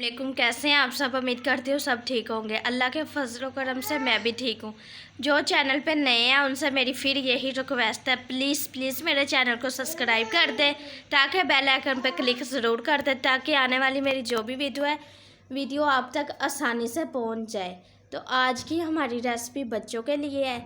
वालेकुम। कैसे हैं आप सब? उम्मीद करती हूँ सब ठीक होंगे। अल्लाह के फजल करम से मैं भी ठीक हूँ। जो चैनल पे नए हैं उनसे मेरी फिर यही रिक्वेस्ट है, प्लीज़ प्लीज़ मेरे चैनल को सब्सक्राइब कर दें, ताकि बेल आइकन पे क्लिक ज़रूर कर दें, ताकि आने वाली मेरी जो भी वीडियो आप तक आसानी से पहुँच जाए। तो आज की हमारी रेसिपी बच्चों के लिए है।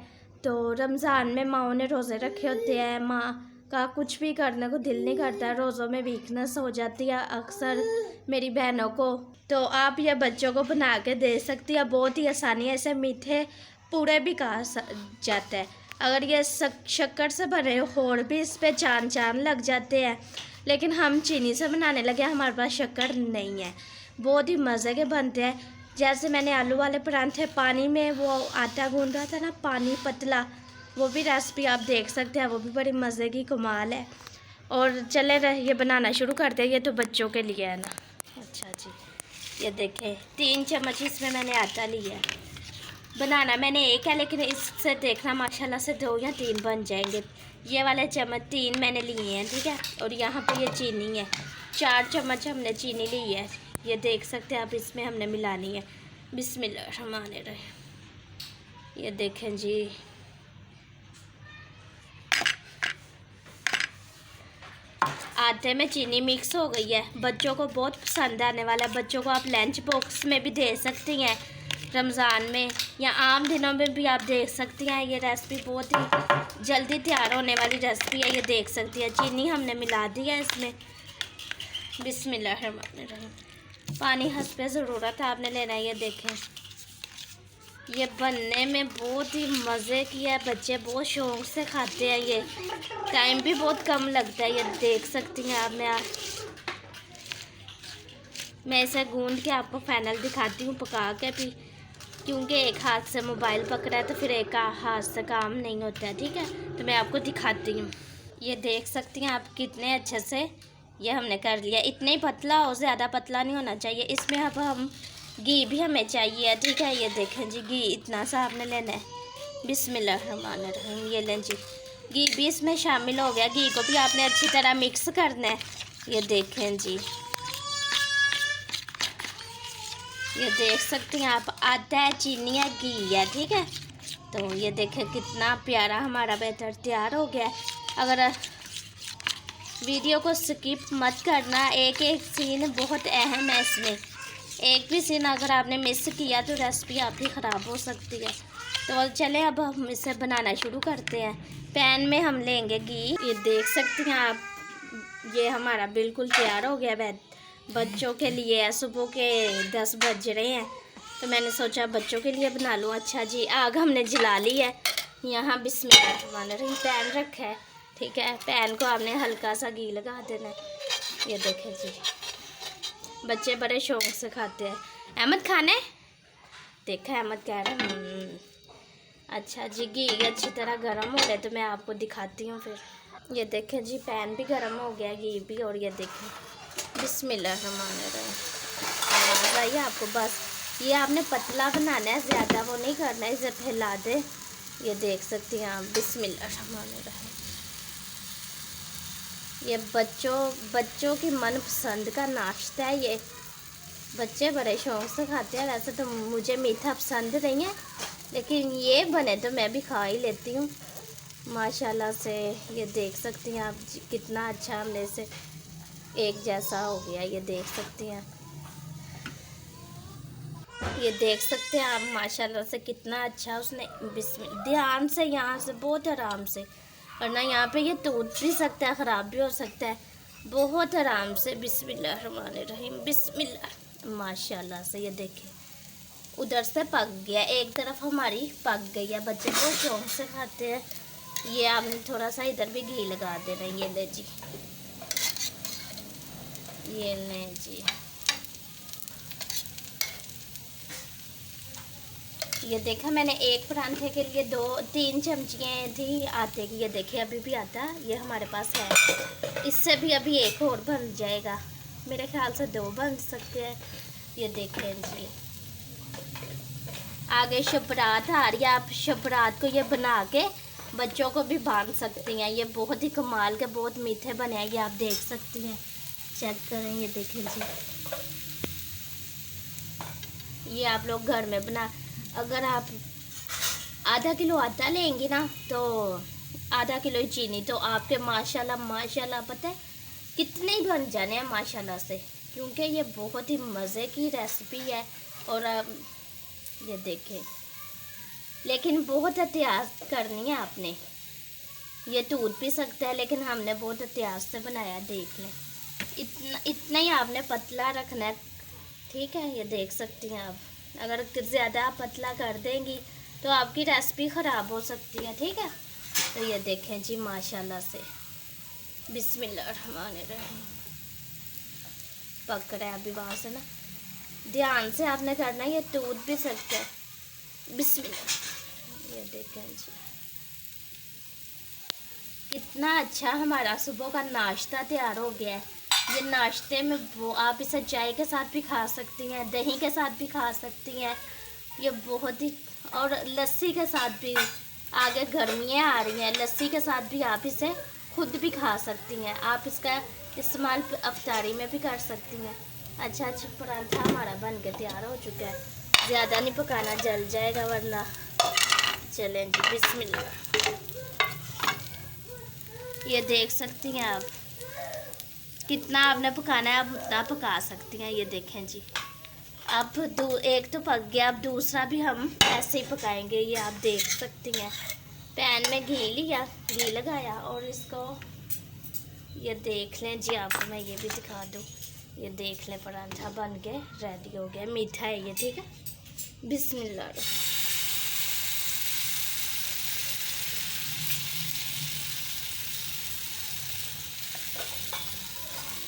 तो रमज़ान में माओ ने रोज़े रखे होते हैं, माँ का कुछ भी करने को दिल नहीं करता है, रोज़ों में वीकनेस हो जाती है अक्सर मेरी बहनों को। तो आप ये बच्चों को बना के दे सकती है, बहुत ही आसानी है। इसे मीठे पूड़े भी कहा जाता है। अगर ये शक्कर से बने और भी इस पे चांद चांद लग जाते हैं, लेकिन हम चीनी से बनाने लगे, हमारे पास शक्कर नहीं है। बहुत ही मज़े के बनते हैं। जैसे मैंने आलू वाले परांठे पानी में वो आटा गूंद रहा था ना, पानी पतला, वो भी रेसिपी आप देख सकते हैं, वो भी बड़ी मज़े की कमाल है। और चले ये बनाना शुरू करते हैं। ये तो बच्चों के लिए है ना। अच्छा जी, ये देखें 3 चम्मच इसमें मैंने आटा लिया है। बनाना मैंने एक है, लेकिन इससे देखना माशाल्लाह से 2 या 3 बन जाएंगे। ये वाले चम्मच 3 मैंने लिए हैं, ठीक है। और यहाँ पे ये चीनी है, 4 चम्मच हमने चीनी ली है। ये देख सकते हैं आप, इसमें हमने मिलानी है। बिस्मिल्लाहिर्रहमानिर्रहीम। ये देखें जी, आटे में चीनी मिक्स हो गई है। बच्चों को बहुत पसंद आने वाला है। बच्चों को आप लंच बॉक्स में भी दे सकती हैं रमज़ान में, या आम दिनों में भी आप देख सकती हैं। ये रेसिपी बहुत ही जल्दी तैयार होने वाली रेसिपी है। ये देख सकती है, चीनी हमने मिला दी है इसमें। बिस्मिल्लाहिर्रहमानिर्रहीम। पानी हस्बे ज़रूरत है आपने लेना है। ये देखें, ये बनने में बहुत ही मज़े की है। बच्चे बहुत शौक़ से खाते हैं। ये टाइम भी बहुत कम लगता है। ये देख सकती हैं आप। मैं इसे गूंद के आपको फाइनल दिखाती हूँ पका के भी, क्योंकि एक हाथ से मोबाइल पकड़ा है तो फिर एक हाथ से काम नहीं होता है, ठीक है। तो मैं आपको दिखाती हूँ। ये देख सकती हैं आप कितने अच्छे से ये हमने कर लिया। इतना ही पतला हो, ज़्यादा पतला नहीं होना चाहिए। इसमें अब हम घी भी हमें चाहिए, ठीक है। ये देखें जी, घी इतना सा आपने लेना है। बिस्मिल्लाहिर्रहमानिर्रहीम। ये लें जी, घी भी इसमें शामिल हो गया। घी को भी आपने अच्छी तरह मिक्स करना है। ये देखें जी, ये देख सकते हैं आप, आटा है, चीनी है, घी है, ठीक है। तो ये देखें कितना प्यारा हमारा बैटर तैयार हो गया है। अगर वीडियो को स्किप मत करना, एक एक सीन बहुत अहम है इसमें। एक भी सीन अगर आपने मिस किया तो रेसिपी आपकी ख़राब हो सकती है। तो चले अब हम इसे बनाना शुरू करते हैं। पैन में हम लेंगे घी। ये देख सकती हैं आप, ये हमारा बिल्कुल तैयार हो गया। बच्चों के लिए है, सुबह के 10 बज रहे हैं, तो मैंने सोचा बच्चों के लिए बना लूँ। अच्छा जी, आग हमने जला ली है। यहाँ बिस्मिल्लाहिर्रहमानिर्रहीम पैन रखा है, ठीक है। पैन को आपने हल्का सा घी लगा देना है। ये देखें जी, बच्चे बड़े शौक़ से खाते हैं। अहमद खाने देखा, अहमद कह रहे हैं। अच्छा जी, घी अच्छी तरह गर्म हो गया तो मैं आपको दिखाती हूँ फिर। ये देखें जी, पैन भी गर्म हो गया, घी भी। और ये देखें, बिस्मिल्लाहिर्रहमानिर्रहीम। आवाज़ आई आपको? बस ये आपने पतला बनाना है, ज़्यादा वो नहीं करना है, इसे फैला दे। ये देख सकती हैं आप, बिस्मिल्लाहिर्रहमानिर्रहीम। ये बच्चों की मनपसंद का नाश्ता है। ये बच्चे बड़े शौक़ से खाते हैं। वैसे तो मुझे मीठा पसंद नहीं है, लेकिन ये बने तो मैं भी खा ही लेती हूँ माशाल्लाह से। ये देख सकती हैं आप, कितना अच्छा हमने इसे एक जैसा हो गया। ये देख सकती हैं, ये देख सकते हैं आप माशाल्लाह से कितना अच्छा उसने ध्यान से, यहाँ से बहुत आराम से, वरना यहाँ पे ये टूट भी सकता है, ख़राब भी हो सकता है। बहुत आराम से। बिस्मिल्लाहिर्रहमानिर्रहीम। बिस्मिल्लाह। माशाल्लाह से ये देखें, उधर से पक गया, एक तरफ हमारी पक गई है। बच्चे बहुत शौक़ से खाते हैं। ये आपने थोड़ा सा इधर भी घी लगा देना। ये ले जी, ये ले जी, ये देखा मैंने एक परांठे के लिए 2-3 चमचियाँ थी आटे की। ये देखिए अभी भी आटा ये हमारे पास है। इससे भी अभी एक और बन जाएगा, मेरे ख्याल से 2 बन सकते हैं। ये देखें जी, आगे शबरात आ रही है। आप शबरात को ये बना के बच्चों को भी बांध सकती हैं। ये बहुत ही कमाल के, बहुत मीठे बने हैं। ये आप देख सकती हैं, चेक करें। ये देखें जी, ये आप लोग घर में बना, अगर आप आधा किलो आटा लेंगे ना तो आधा किलो ही चीनी, तो आपके माशाल्लाह माशाल्लाह पता है कितने ही बन जाने हैं माशाल्लाह से, क्योंकि ये बहुत ही मज़े की रेसिपी है। और ये देखें, लेकिन बहुत एहतियात करनी है आपने। ये टूट भी सकता है, लेकिन हमने बहुत एहतियात से बनाया। देख लें, इतना इतना ही आपने पतला रखना है, ठीक है। ये देख सकती हैं आप, अगर ज़्यादा आप पतला कर देंगी तो आपकी रेसिपी ख़राब हो सकती है, ठीक है। तो ये देखें जी माशाल्लाह से, बिस्मिल्लाहिर्रहमानिर्रहीम। पक रहा है अभी वहाँ से ना, ध्यान से आपने करना है, ये टूट भी सकता है। बिस्मिल्लाह। ये देखें जी कितना अच्छा हमारा सुबह का नाश्ता तैयार हो गया है। ये नाश्ते में वो आप इसे चाय के साथ भी खा सकती हैं, दही के साथ भी खा सकती हैं, ये बहुत ही, और लस्सी के साथ भी। आगे गर्मियाँ आ रही हैं, लस्सी के साथ भी आप इसे खुद भी खा सकती हैं। आप इसका इस्तेमाल अफ्तारी में भी कर सकती हैं। अच्छा अच्छा पराठा हमारा बन के तैयार हो चुका है। ज़्यादा नहीं पकाना, जल जाएगा वरना। चलें जी, बिस्मिल्लाह। ये देख सकती हैं आप, कितना आपने पकाना है आप उतना पका सकती हैं। ये देखें जी, अब एक तो पक गया, अब दूसरा भी हम ऐसे ही पकाएंगे। ये आप देख सकती हैं, पैन में घी लिया, घी लगाया और इसको, ये देख लें जी, आपको मैं ये भी दिखा दूँ। ये देख लें, पराठा बन के रेडी हो गया। मीठा है ये, ठीक है। बिस्मिल्लाह।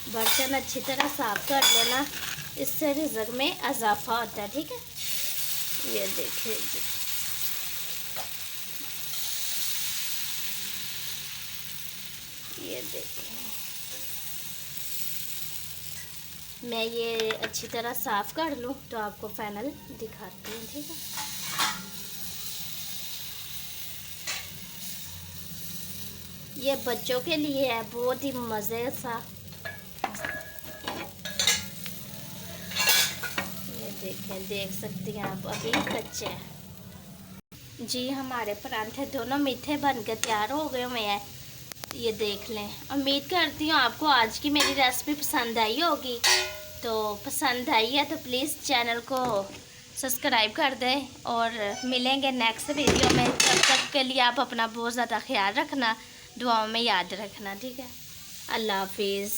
बर्तन अच्छी तरह साफ कर लेना, इससे रिज़्क में इजाफा होता है, ठीक है। ये देखिए जी, ये देखिए, मैं ये अच्छी तरह साफ कर लूँ तो आपको फाइनल दिखाती हूँ, ठीक है। ये बच्चों के लिए है, बहुत ही मज़े सा। देखें, देख सकती हैं आप, अभी कच्चे हैं जी। हमारे परांठे दोनों मीठे बन के तैयार हो गए हुए हैं। ये देख लें। उम्मीद करती हूँ आपको आज की मेरी रेसिपी पसंद आई होगी। तो पसंद आई है तो प्लीज़ चैनल को सब्सक्राइब कर दें, और मिलेंगे नेक्स्ट वीडियो में। तब तक के लिए आप अपना बहुत ज़्यादा ख्याल रखना, दुआओं में याद रखना, ठीक है। अल्लाह हाफिज़।